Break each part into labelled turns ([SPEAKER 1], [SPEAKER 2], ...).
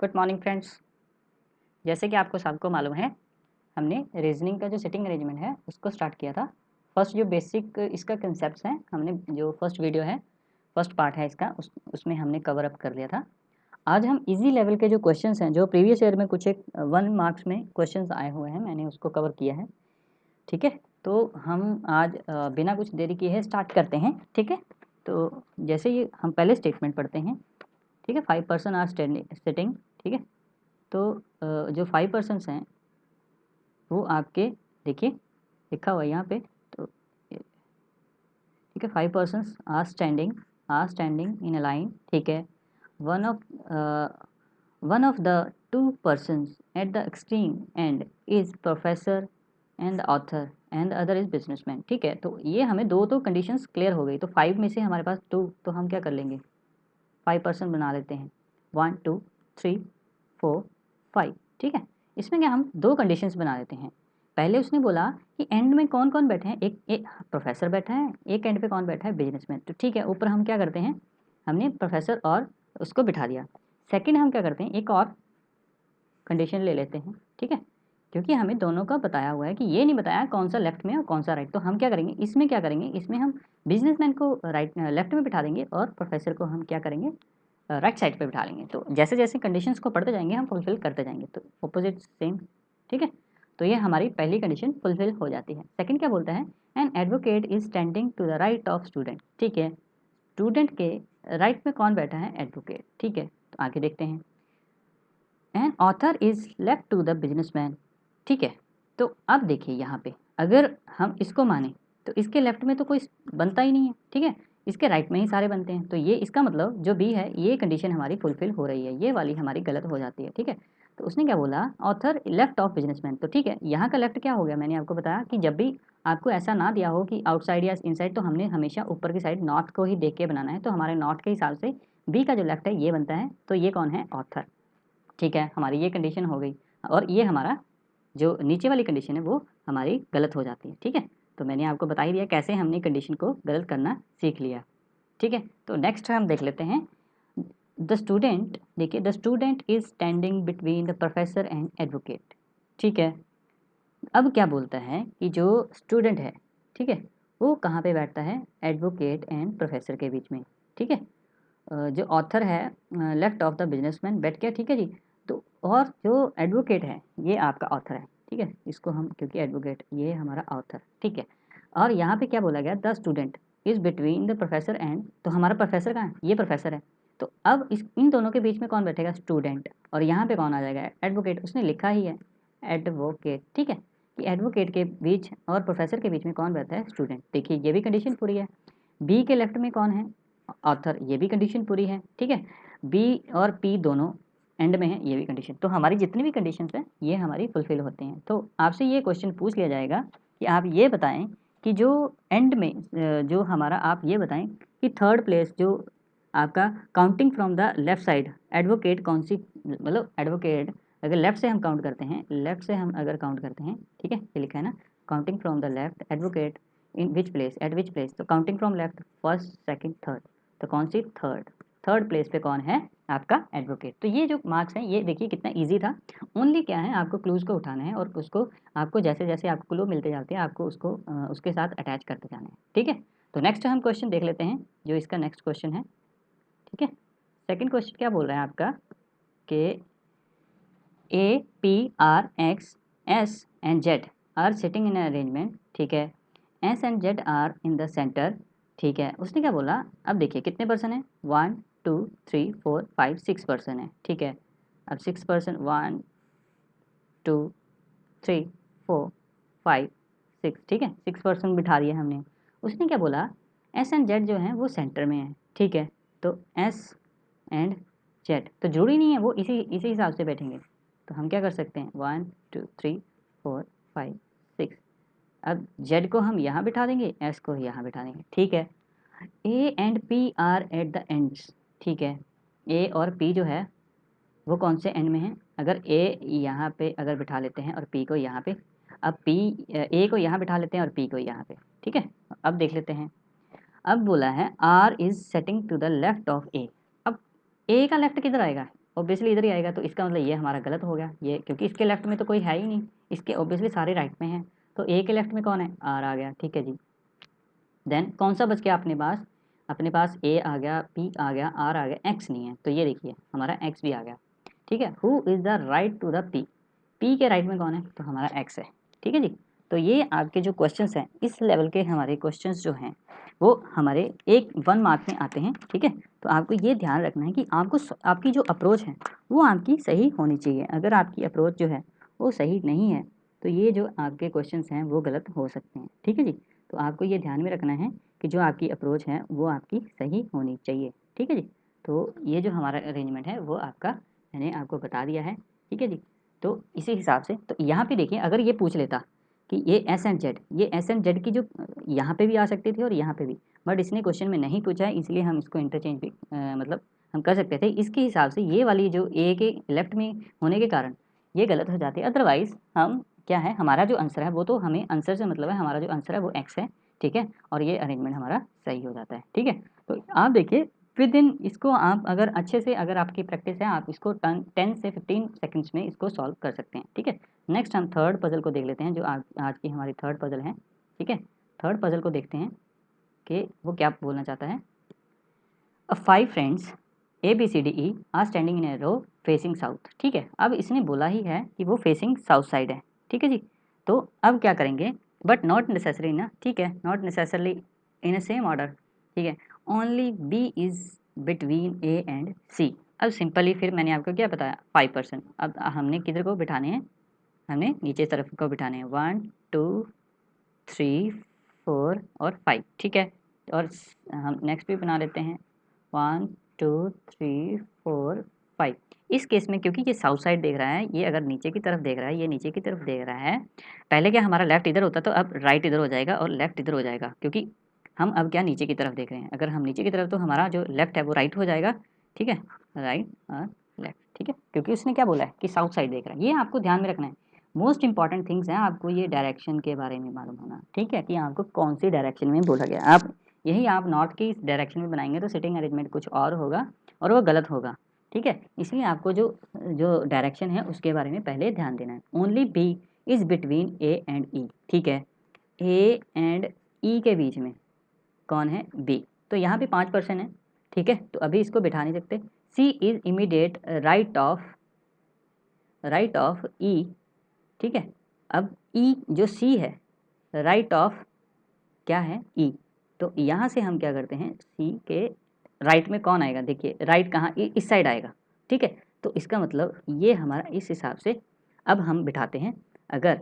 [SPEAKER 1] Good morning friends. जैसे कि आपको सबको मालूम है, हमने रीजनिंग का जो सिटिंग अरेंजमेंट है उसको स्टार्ट किया था। फर्स्ट जो बेसिक इसका कंसेप्ट हैं, हमने जो फर्स्ट वीडियो है, फर्स्ट पार्ट है इसका, उसमें हमने कवर अप कर लिया था। आज हम इजी लेवल के जो क्वेश्चंस हैं, जो प्रीवियस ईयर में कुछ एक 1 मार्क्स में क्वेश्चंस आए हुए हैं, मैंने उसको कवर किया है। ठीक है, तो हम आज बिना कुछ देरी किए है स्टार्ट करते हैं। ठीक है, तो जैसे ये हम पहले स्टेटमेंट पढ़ते हैं। ठीक है, 5 पर्सन आर सिटिंग। ठीक है, तो जो 5 पर्सन्स हैं वो आपके, देखिए लिखा हुआ है यहाँ पे। तो ठीक है, 5 persons are standing in a line. ठीक है, one of one of the 2 persons at the extreme end is professor and author and other is businessman. ठीक है, तो ये हमें दो तो कंडीशंस क्लियर हो गई। तो 5 में से हमारे पास 2, तो हम क्या कर लेंगे, 5 पर्सन बना लेते हैं। 1 2 3 4 5। ठीक है, इसमें क्या हम दो कंडीशंस बना लेते हैं। पहले उसने बोला कि एंड में कौन कौन बैठे हैं, एक प्रोफेसर बैठा है, एक एंड पे कौन बैठा है, बिजनेसमैन। तो ठीक है, ऊपर हम क्या करते हैं, हमने प्रोफेसर और उसको बिठा दिया। सेकंड हम क्या करते हैं, एक और कंडीशन ले लेते हैं। ठीक है, क्योंकि हमें दोनों का बताया हुआ है कि ये नहीं बताया कौन सा लेफ्ट में और कौन सा राइट। तो हम क्या करेंगे, इसमें क्या करेंगे, इसमें हम बिजनेसमैन को राइट लेफ्ट में बिठा देंगे और प्रोफेसर को हम क्या करेंगे, राइट साइड पे बिठा लेंगे। तो जैसे जैसे कंडीशंस को पढ़ते जाएंगे हम फुलफिल करते जाएंगे, तो ऑपोजिट सेम। ठीक है, तो ये हमारी पहली कंडीशन फुलफिल हो जाती है। सेकंड क्या बोलता है, an advocate is standing to the right of student. ठीक है, स्टूडेंट के राइट में कौन बैठा है, एडवोकेट। ठीक है, तो आगे देखते हैं, an author is left to the businessman. ठीक है, तो अब देखिए यहाँ पे अगर हम इसको माने तो इसके लेफ्ट में तो कोई बनता ही नहीं है। ठीक है, इसके राइट में ही सारे बनते हैं। तो ये इसका मतलब जो बी है, ये कंडीशन हमारी फुलफिल हो रही है, ये वाली हमारी गलत हो जाती है। ठीक है, तो उसने क्या बोला, ऑथर लेफ्ट ऑफ बिजनेसमैन। तो ठीक है, यहाँ का लेफ्ट क्या हो गया, मैंने आपको बताया कि जब भी आपको ऐसा ना दिया हो कि आउटसाइड या इनसाइड, तो हमने हमेशा ऊपर की साइड नॉर्थ को ही देख के बनाना है। तो हमारे नॉर्थ के हिसाब से बी का जो लेफ्ट है ये बनता है। तो ये कौन है, ऑथर। ठीक है, हमारी ये कंडीशन हो गई। और ये हमारा जो नीचे वाली कंडीशन है वो हमारी गलत हो जाती है। ठीक है, तो मैंने आपको बता ही दिया कैसे हमने कंडीशन को गलत करना सीख लिया। ठीक है, तो नेक्स्ट हम देख लेते हैं, द स्टूडेंट। देखिए, the student is standing between the professor and advocate. ठीक है, अब क्या बोलता है कि जो स्टूडेंट है, ठीक है, वो कहाँ पे बैठता है, एडवोकेट एंड प्रोफेसर के बीच में। ठीक है, जो ऑथर है लेफ्ट ऑफ द बिजनेसमैन बैठ गया। ठीक है जी, तो और जो एडवोकेट है ये आपका ऑथर है। ठीक है, इसको हम, क्योंकि एडवोकेट ये हमारा ऑथर। ठीक है, और यहाँ पे क्या बोला गया, the student is between the professor and, तो हमारा प्रोफेसर कहाँ है, ये प्रोफेसर है। तो अब इस इन दोनों के बीच में कौन बैठेगा, स्टूडेंट। और यहाँ पे कौन आ जाएगा, एडवोकेट। उसने लिखा ही है एडवोकेट। ठीक है, कि एडवोकेट के बीच और प्रोफेसर के बीच में कौन बैठता है, स्टूडेंट। देखिए ये भी कंडीशन पूरी है। बी के लेफ्ट में कौन है, ऑथर, ये भी कंडीशन पूरी है। ठीक है, बी और पी दोनों एंड में है, ये भी कंडीशन। तो हमारी जितनी भी कंडीशंस हैं ये हमारी फुलफिल होते हैं। तो आपसे ये क्वेश्चन पूछ लिया जाएगा कि आप ये बताएं कि जो एंड में जो हमारा, आप ये बताएं कि थर्ड प्लेस जो आपका counting from the left side, advocate कौन सी, मतलब एडवोकेट अगर लेफ्ट से हम काउंट करते हैं, लेफ्ट से हम अगर काउंट करते हैं, ठीक है, ये लिखा है ना, counting from the left advocate in which place, at which place. तो counting from left first second third, तो कौन सी, थर्ड प्लेस पे कौन है, आपका एडवोकेट। तो ये जो मार्क्स हैं, ये देखिए कितना इजी था। ओनली क्या है, आपको क्लूज को उठाना है और उसको आपको जैसे जैसे आपको क्लू मिलते जाते हैं आपको उसको उसके साथ अटैच करते जाना है। ठीक है, तो नेक्स्ट हम क्वेश्चन देख लेते हैं, जो इसका नेक्स्ट क्वेश्चन है। ठीक है, सेकंड क्वेश्चन क्या बोल रहा है आपका, कि A P R X S and Z are sitting in arrangement. ठीक है, S and Z are in the centre. ठीक है, उसने क्या बोला, अब देखिए कितने पर्सन है, 1 2 3 4 5 6 पर्सन है। ठीक है, अब 6 पर्सन, 1 2 3 4 5 6। ठीक है, 6 पर्सन बिठा दिए हमने। उसने क्या बोला, एस एंड जेड जो है वो सेंटर में है। ठीक है, तो एस एंड जेड तो जुड़ी नहीं है, वो इसी इसी हिसाब से बैठेंगे। तो हम क्या कर सकते हैं, 1 2 3 4 5 6। अब जेड को हम यहाँ बिठा देंगे, एस को यहाँ बिठा देंगे। ठीक है, A and P R at the ends. ठीक है, ए और पी जो है वो कौन से एंड में है, अगर ए यहाँ पे अगर बिठा लेते हैं और पी को यहाँ पे, अब पी ए को यहाँ बिठा लेते हैं और पी को यहाँ पे। ठीक है, अब देख लेते हैं, अब बोला है R is sitting to the left of A. अब ए का लेफ्ट किधर आएगा, ऑब्वियसली इधर ही आएगा, तो इसका मतलब ये हमारा गलत हो गया ये, क्योंकि इसके लेफ्ट में तो कोई है ही नहीं, इसके ऑब्वियसली सारे राइट में हैं, तो ए के लेफ्ट में कौन है, आर आ गया, ठीक है जी। देन कौन सा बच गया अपने पास ए आ गया, पी आ गया, आर आ गया, एक्स नहीं है, तो ये देखिए हमारा एक्स भी आ गया, ठीक है। Who is the right to the P, P के राइट में कौन है, तो हमारा एक्स है, ठीक है जी। तो ये आपके जो क्वेश्चंस हैं, इस लेवल के हमारे क्वेश्चंस जो हैं वो हमारे 1 मार्क में आते हैं, ठीक है। तो आपको ये ध्यान रखना है कि आपकी जो अप्रोच है वो आपकी सही होनी चाहिए। अगर आपकी अप्रोच जो है वो सही नहीं है तो ये जो आपके क्वेश्चंस हैं वो गलत हो सकते हैं, ठीक है जी। तो आपको ये ध्यान में रखना है कि जो आपकी अप्रोच है वो आपकी सही होनी चाहिए, ठीक है जी। तो ये जो हमारा अरेंजमेंट है वो आपका मैंने आपको बता दिया है, ठीक है जी। तो इसी हिसाब से तो यहाँ पे देखिए, अगर ये पूछ लेता कि ये एस एंड जेड, ये एस एंड जेड की जो यहाँ पे भी आ सकती थी और यहाँ पे भी, बट इसने क्वेश्चन में नहीं पूछा है, इसलिए हम इसको इंटरचेंज भी मतलब हम कर सकते थे। इसके हिसाब से ये वाली जो ए के लेफ्ट में होने के कारण ये गलत हो जाती है। अदरवाइज हम क्या है, हमारा जो आंसर है वो तो हमें आंसर से मतलब है, हमारा जो आंसर है वो एक्स है, ठीक है। और ये अरेंजमेंट हमारा सही हो जाता है, ठीक है। तो आप देखिए विद इन इसको आप अगर अच्छे से अगर आपकी प्रैक्टिस है, आप इसको 10 से 15 सेकंड्स में इसको सॉल्व कर सकते हैं, ठीक है। नेक्स्ट हम थर्ड पजल को देख लेते हैं, जो आज की हमारी थर्ड पजल है, ठीक है। थर्ड पजल को देखते हैं कि वो क्या बोलना चाहता है। A 5 friends A B C D E are standing in a row facing south, ठीक है। अब इसने बोला ही है कि वो फेसिंग साउथ साइड है, ठीक है जी। तो अब क्या करेंगे, बट नॉट नेसेसरी ना, ठीक है, not necessarily in a same order, ठीक है। Only B is between A and C. अब सिंपली फिर मैंने आपको क्या बताया 5%, अब हमने किधर को बिठाने हैं, हमने नीचे तरफ को बिठाने हैं 1 2 3 4 और 5, ठीक है। और हम नेक्स्ट भी बना लेते हैं 1 2 3 4 5। इस केस में क्योंकि ये साउथ साइड देख रहा है, ये अगर नीचे की तरफ देख रहा है, ये नीचे की तरफ देख रहा है, पहले क्या हमारा लेफ्ट इधर होता तो अब राइट इधर हो जाएगा और लेफ्ट इधर हो जाएगा, क्योंकि हम अब क्या नीचे की तरफ देख रहे हैं। अगर हम नीचे की तरफ तो हमारा जो लेफ्ट है वो राइट हो जाएगा, ठीक है, राइट और लेफ्ट, ठीक है, क्योंकि उसने क्या बोला है कि साउथ साइड देख रहा है। ये आपको ध्यान में रखना है, मोस्ट इंपॉर्टेंट थिंग्स हैं, आपको ये डायरेक्शन के बारे में मालूम होना, ठीक है, कि आपको कौन सी डायरेक्शन में बोला गया। आप यही आप नॉर्थ की डायरेक्शन में बनाएंगे तो सिटिंग अरेंजमेंट कुछ और होगा और वो गलत होगा, ठीक है। इसलिए आपको जो जो डायरेक्शन है उसके बारे में पहले ध्यान देना है। Only B is between A and E, ठीक है, ए एंड ई के बीच में कौन है, बी। तो यहाँ पे 5% है, ठीक है, तो अभी इसको बिठा नहीं सकते। सी इज इमीडिएट राइट ऑफ ई, ठीक है। अब ई जो सी है राइट ऑफ क्या है, ई। तो यहाँ से हम क्या करते हैं, सी के राइट में कौन आएगा, देखिए राइट कहाँ, इस साइड आएगा, ठीक है। तो इसका मतलब ये हमारा इस हिसाब से अब हम बिठाते हैं। अगर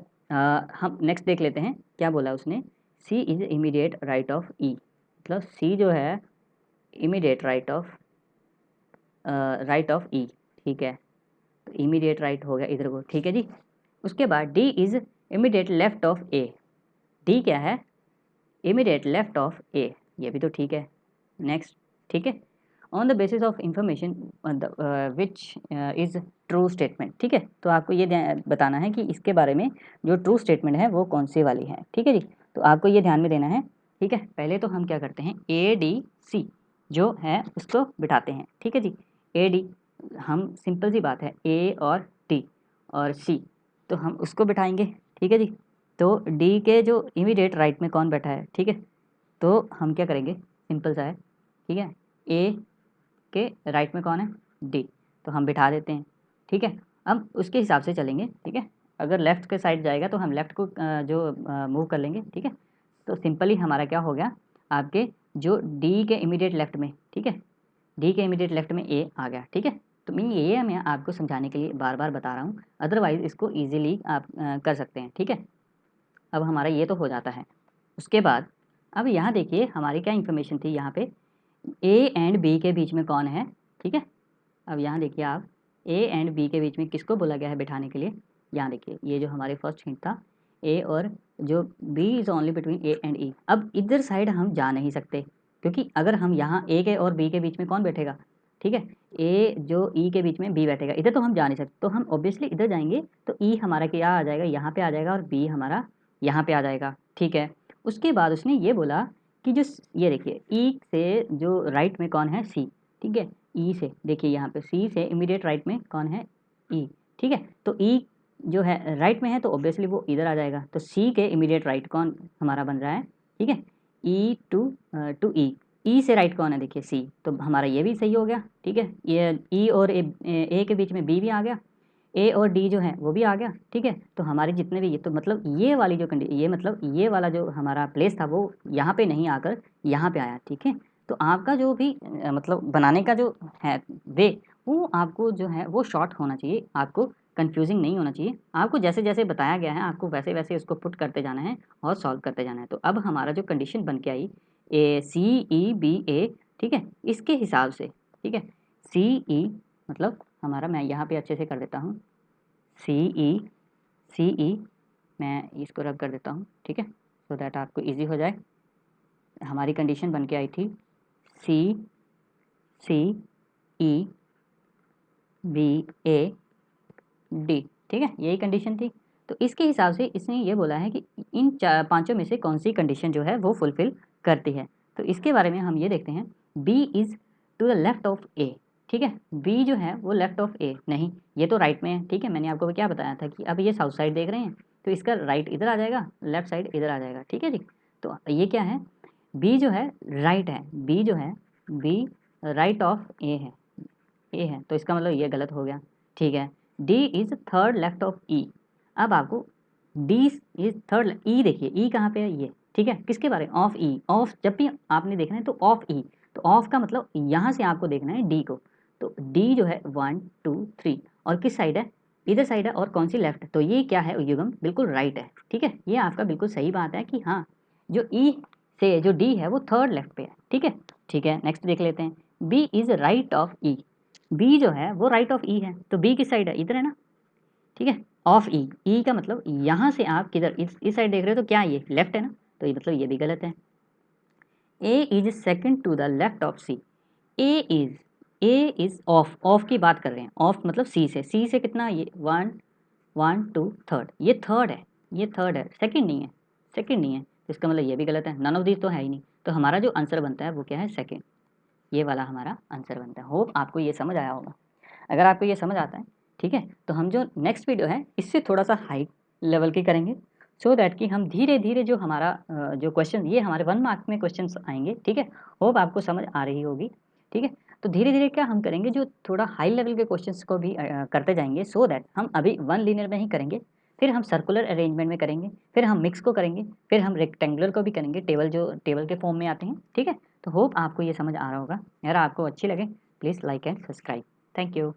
[SPEAKER 1] हम नेक्स्ट देख लेते हैं क्या बोला उसने, सी इज इमीडिएट राइट ऑफ ई, मतलब सी जो है इमीडिएट राइट ऑफ ई, ठीक है। तो इमीडिएट राइट हो गया इधर को, ठीक है जी। उसके बाद D is immediate left of A, D क्या है, इमीडिएट लेफ्ट ऑफ ए, ये भी तो ठीक है। नेक्स्ट, ठीक है, on the basis of information which is true statement, ठीक है। तो आपको ये बताना है कि इसके बारे में जो ट्रू स्टेटमेंट है वो कौन सी वाली है, ठीक है जी। तो आपको ये ध्यान में देना है, ठीक है। पहले तो हम क्या करते हैं, ए डी सी जो है उसको बिठाते हैं, ठीक है जी। ए डी, हम सिंपल सी बात है, ए और डी और सी, तो हम उसको बिठाएंगे, ठीक है जी। तो डी के जो इमीडिएट राइट में कौन बैठा है, ठीक है, तो हम क्या करेंगे, सिंपल सा है, ठीक है। ए के राइट में कौन है, डी, तो हम बिठा देते हैं, ठीक है। अब उसके हिसाब से चलेंगे, ठीक है। अगर लेफ़्ट के साइड जाएगा तो हम लेफ़्ट को जो मूव कर लेंगे, ठीक है। तो सिंपली हमारा क्या हो गया, आपके जो डी के इमीडिएट लेफ़्ट में, ठीक है, डी के इमीडिएट लेफ़्ट में ए आ गया, ठीक है। तो मैं आपको समझाने के लिए बार बार बता रहा हूँ, अदरवाइज़ इसको ईजिली आप कर सकते हैं, ठीक है। अब हमारा ये तो हो जाता है। उसके बाद अब यहाँ देखिए हमारी क्या इन्फॉर्मेशन थी, यहाँ पे ए एंड बी के बीच में कौन है, ठीक है। अब यहाँ देखिए आप ए एंड बी के बीच में किसको बोला गया है बिठाने के लिए, यहाँ देखिए ये जो हमारे फर्स्ट हिंट था, ए और जो B is only between A and E. अब इधर साइड हम जा नहीं सकते, क्योंकि अगर हम यहाँ ए के और बी के बीच में कौन बैठेगा, ठीक है, ए जो ई के बीच में बी बैठेगा, इधर तो हम जा नहीं सकते, तो हम ऑब्वियसली इधर जाएंगे, तो ई हमारा क्या आ जाएगा, यहाँ पे आ जाएगा, और बी हमारा यहाँ पे आ जाएगा, ठीक है। उसके बाद उसने ये बोला कि जो ये देखिए ई से जो राइट में कौन है, सी, ठीक है, ई से, देखिए यहाँ पे सी से इमीडिएट राइट में कौन है, ई, ठीक है। तो ई जो है राइट में है तो ऑब्वियसली वो इधर आ जाएगा, तो सी के इमीडिएट राइट कौन हमारा बन रहा है, ठीक है, ई टू ई से राइट कौन है, देखिए सी, तो हमारा ये भी सही हो गया, ठीक है। ये ई और ए के बीच में बी भी आ गया, ए और डी जो है वो भी आ गया, ठीक है। तो हमारे जितने भी ये, तो मतलब ये वाली जो कंडीशन, ये मतलब ये वाला जो हमारा प्लेस था वो यहाँ पे नहीं आकर यहाँ पे आया, ठीक है। तो आपका जो भी मतलब बनाने का जो है वे, वो आपको जो है वो शॉर्ट होना चाहिए, आपको कंफ्यूजिंग नहीं होना चाहिए, आपको जैसे जैसे बताया गया है आपको वैसे वैसे उसको पुट करते जाना है और सॉल्व करते जाना है। तो अब हमारा जो कंडीशन बन के आई ए सी ई बी ए, ठीक है, इसके हिसाब से, ठीक है, सी ई मतलब हमारा, मैं यहाँ पे अच्छे से कर देता हूँ, सी ई मैं इसको रब कर देता हूँ, ठीक है, सो दैट आपको इजी हो जाए। हमारी कंडीशन बन के आई थी सी सी ई बी ए डी, ठीक है, यही कंडीशन थी। तो इसके हिसाब से इसने ये बोला है कि इन पांचों में से कौन सी कंडीशन जो है वो फुलफिल करती है। तो इसके बारे में हम ये देखते हैं, B is to the left of A, ठीक है, बी जो है वो लेफ्ट ऑफ ए नहीं, ये तो राइट में है, ठीक है। मैंने आपको क्या बताया था कि अब ये साउथ साइड देख रहे हैं तो इसका राइट इधर आ जाएगा, लेफ्ट साइड इधर आ जाएगा, ठीक है जी। तो ये क्या है, बी जो है राइट है, बी जो है बी राइट ऑफ ए है, तो इसका मतलब ये गलत हो गया, ठीक है। D is third left of E, अब आपको डी इज थर्ड, ई देखिए ई कहाँ पे है, ये, ठीक है, किसके बारे में, ऑफ ई, ऑफ जब भी आपने देखना है तो ऑफ ई, तो ऑफ का मतलब यहाँ से आपको देखना है डी को, तो डी जो है 1 2 3 और किस साइड है, इधर साइड है, और कौन सी लेफ्ट, तो ये क्या है युगम, बिल्कुल राइट है, ठीक है। ये आपका बिल्कुल सही बात है कि हाँ जो ई से जो डी है वो थर्ड लेफ्ट पे है, ठीक है, ठीक है। नेक्स्ट देख लेते हैं, B is right of E, B जो है वो राइट ऑफ ई है, तो बी किस साइड है, इधर है ना, ठीक है, ऑफ ई, ई का मतलब यहाँ से आप किधर, इस साइड देख रहे हो तो क्या ये लेफ्ट है ना, तो ये मतलब ये भी गलत है। A is second to the left of C, A is of, of की बात कर रहे हैं, ऑफ मतलब सी से कितना, ये 1 1 2 थर्ड, ये थर्ड है, ये थर्ड है, सेकंड नहीं है, सेकंड नहीं है, तो इसका मतलब ये भी गलत है, नन ऑफ दिस तो है ही नहीं, तो हमारा जो आंसर बनता है वो क्या है, सेकंड, ये वाला हमारा आंसर बनता है। होप आपको ये समझ आया होगा। अगर आपको ये समझ आता है, ठीक है, तो हम जो नेक्स्ट वीडियो है इससे थोड़ा सा हाई लेवल की करेंगे, सो दैट कि हम धीरे धीरे जो हमारा जो क्वेश्चन, ये हमारे 1 मार्क्स में क्वेश्चन आएंगे, ठीक है। होप आपको समझ आ रही होगी, ठीक है। तो धीरे धीरे क्या हम करेंगे, जो थोड़ा हाई लेवल के क्वेश्चंस को भी करते जाएंगे, सो दैट हम अभी 1 लीनियर में ही करेंगे, फिर हम सर्कुलर अरेंजमेंट में करेंगे, फिर हम मिक्स को करेंगे, फिर हम रेक्टेंगुलर को भी करेंगे, टेबल जो टेबल के फॉर्म में आते हैं, ठीक है। तो होप आपको ये समझ आ रहा होगा। अगर आपको अच्छी लगे please like and subscribe. Thank you.